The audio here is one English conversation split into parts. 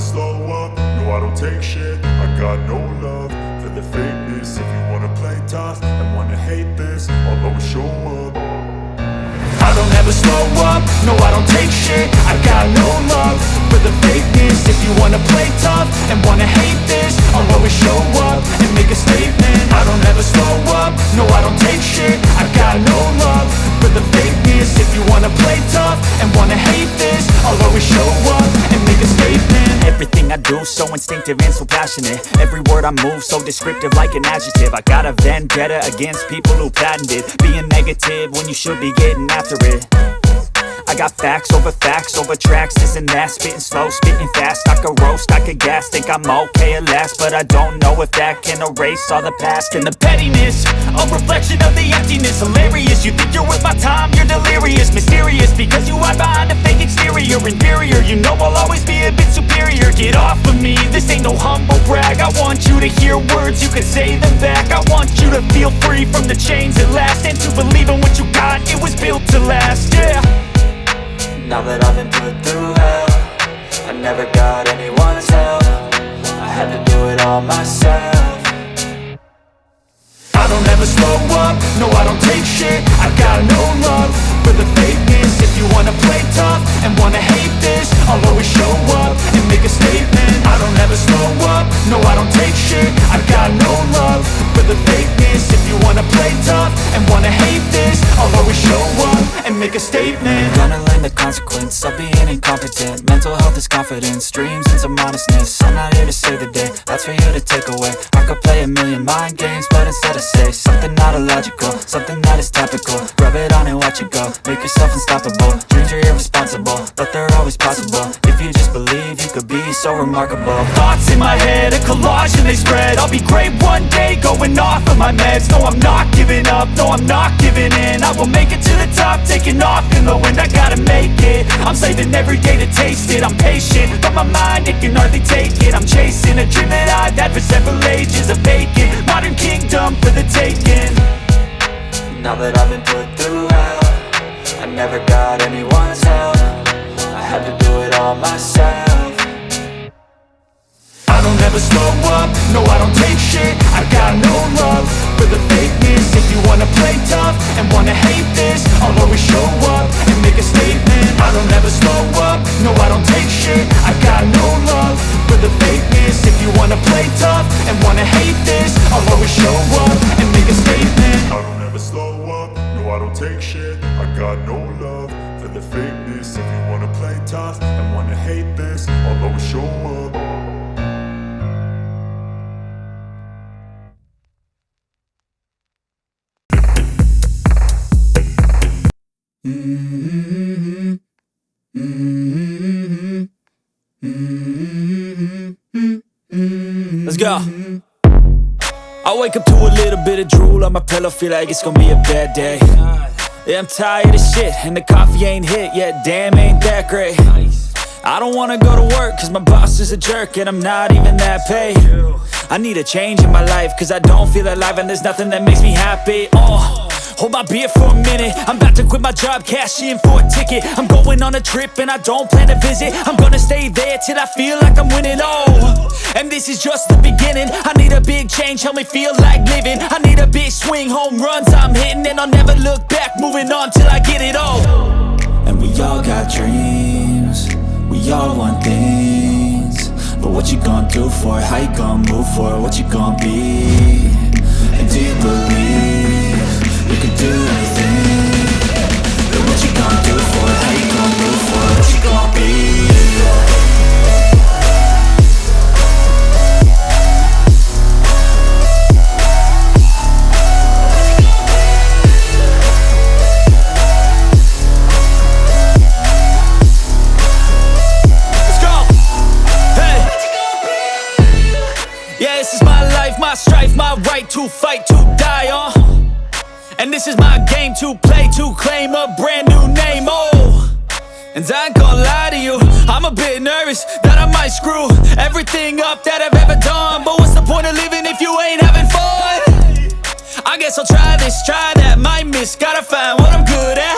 slow up, no I don't take shit. I got no love for the fakeness. If you wanna play tough and wanna hate this, I'll always show up. I don't ever slow up, no I don't take shit. I got no love for the fakeness. If you wanna play tough and wanna hate this, I'll always show up and make a statement. I don't ever slow up, no I don't take shit. I got no love for the fakeness. If you wanna play tough and wanna hate this, I'll always show up and make a statement. Everything I do so instinctive and so passionate. Every word I move so descriptive like an adjective. I got a vendetta against people who patented being negative when you should be getting after it. I got facts over tracks, this and that. Spitting slow, spitting fast, I could roast, I could gas. Think I'm okay at last, but I don't know if that can erase all the past. And the pettiness, a reflection of the emptiness. Hilarious, you think you're worth my time, you're delirious. Mysterious, because you hide behind a fake exterior. Inferior, you know I'll always be a bit superior. Get off of me, this ain't no humble brag. I want you to hear words, you can say them back. I want you to feel free from the chains at last, and to believe in what you got, it was built to last, yeah. Now that I've been put through hell, I never got anyone's help. I had to do it all myself. I don't ever slow up, no I don't take shit. I got no love for the fakeness. If you wanna play tough and wanna hate this, I'll always show up and make a statement. I don't ever slow up, no I don't take shit. I got no love for the fakeness. If you wanna play tough and wanna hate this, I'll always show up and make a statement. Gonna learn the consequence of being incompetent. Mental health is confidence, dreams and some honestness. I'm not here to save the day, that's for you to take away. I could play a million mind games, but instead I say something not illogical, something that is topical. Rub it on and watch it go, make yourself unstoppable. Dreams are irresponsible, but they're always possible. If you just believe, you could be so remarkable. Thoughts in my head, a collage and they spread. I'll be great one day, going off of my meds. No, I'm not giving up, no, I'm not giving in. I will make it to the top, taking off in the wind. I gotta make it, I'm saving every day to taste it. I'm patient, but my mind, it can hardly take it. I'm chasing a dream that I've had for several ages. A vacant, modern kingdom for the taking. Now that I've been put through hell, I never got anyone's help. I had to do it all myself. I don't ever slow up, no I don't take shit. I got no love for the fakeness. If you wanna play tough and wanna hate this, I'll always show up and make a statement. I don't ever slow up, no I don't take shit. I got no love for the fakeness. If you wanna play tough and wanna hate this, I'll always show up and make a statement. I don't ever slow up, no I don't take shit. I got no love for the fakeness. If you wanna play tough and wanna hate this, I'll always show up. Let's go. I wake up to a little bit of drool on my pillow, feel like it's gonna be a bad day. Yeah, I'm tired of shit, and the coffee ain't hit yet, damn ain't that great. I don't wanna go to work, cause my boss is a jerk, and I'm not even that paid. I need a change in my life, cause I don't feel alive, and there's nothing that makes me happy. Hold my beer for a minute, I'm about to quit my job, cash in for a ticket. I'm going on a trip and I don't plan to visit. I'm gonna stay there till I feel like I'm winning, and this is just the beginning. I need a big change, help me feel like living. I need a big swing, home runs I'm hitting, and I'll never look back, moving on till I get it all. And we all got dreams, we all want things, but what you gonna do for it? How you gonna move for it? What you gonna be? And do you believe you can do anything? But what you gonna do for it? How you gonna move for it? What you gonna be? My strife, my right to fight, to die on. And this is my game to play, to claim a brand new name, And I ain't gonna lie to you, I'm a bit nervous that I might screw everything up that I've ever done. But what's the point of living if you ain't having fun? I guess I'll try this, try that, might miss, gotta find what I'm good at.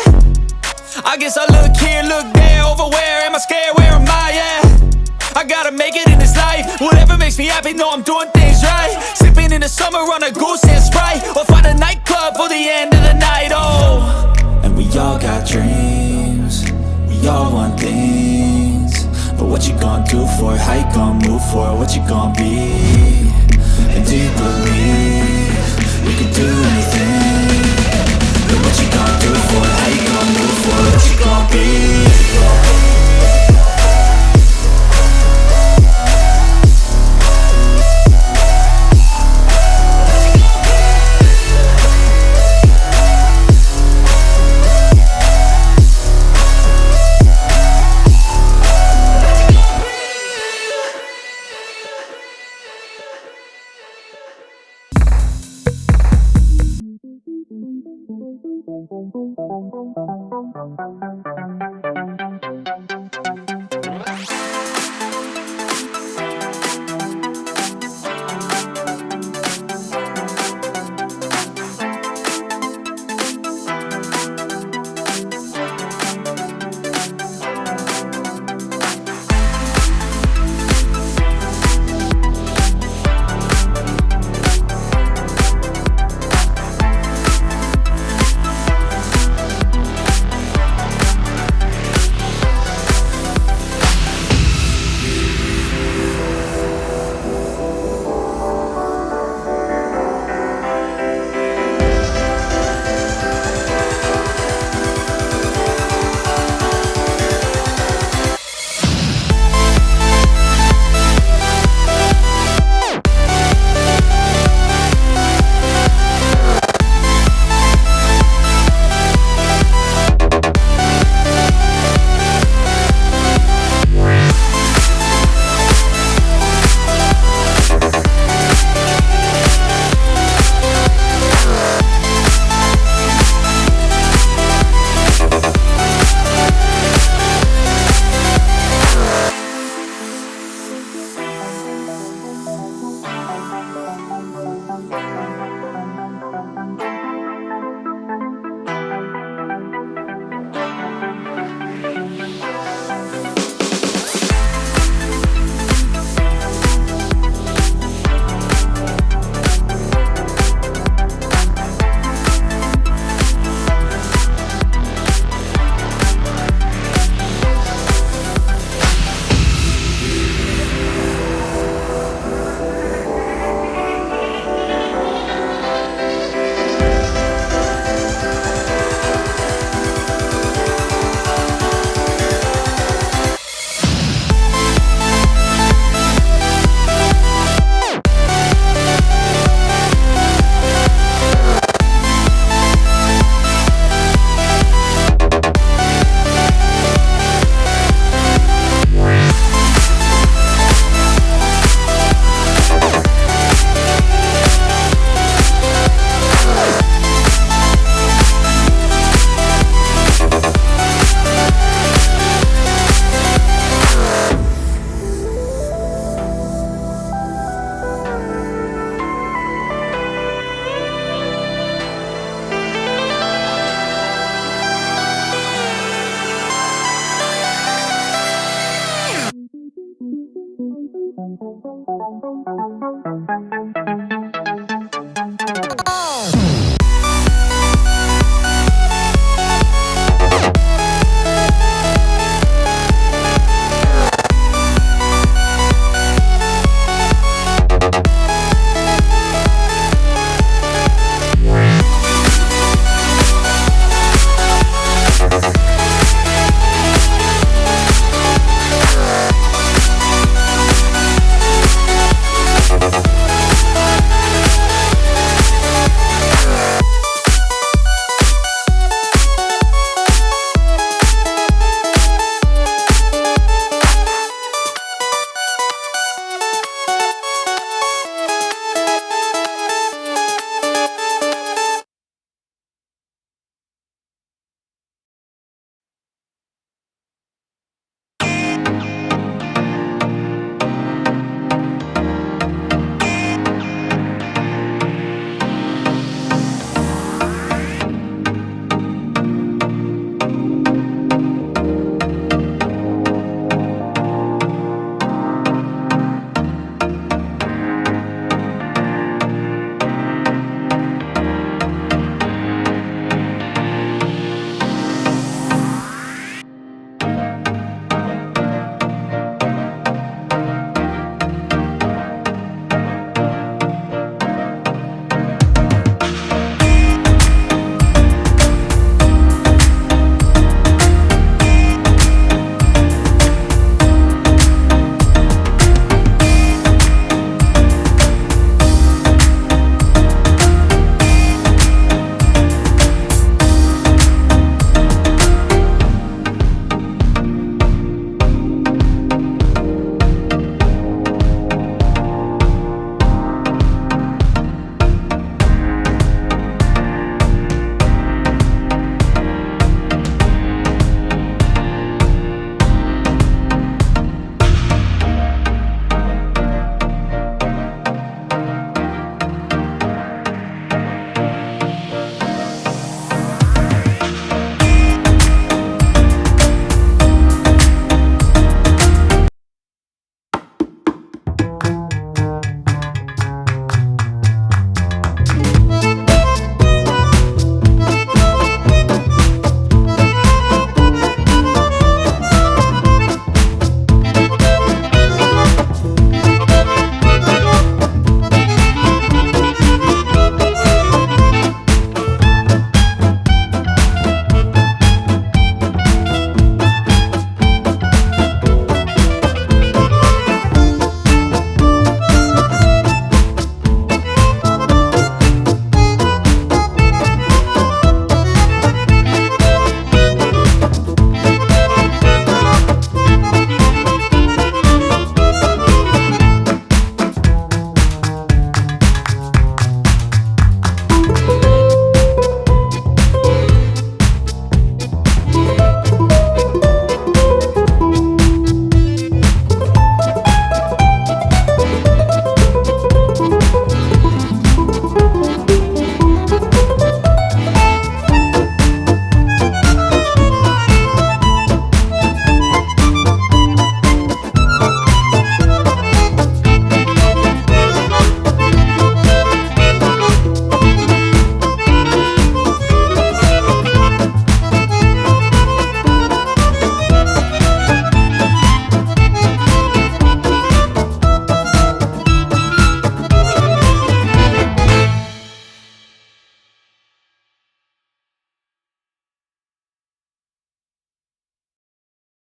I guess I look here, look there, over where am I scared, where am I at? I gotta make it in this life. Whatever makes me happy, know I'm doing things right. Sipping in the summer on a goose and Sprite, or find a nightclub for the end of the night, oh. And we all got dreams, we all want things. But what you gonna do for it? How you gonna move for it? What you gonna be? And do you believe you can do anything? But what you gonna do for it? How you gonna move for it? What you gonna be?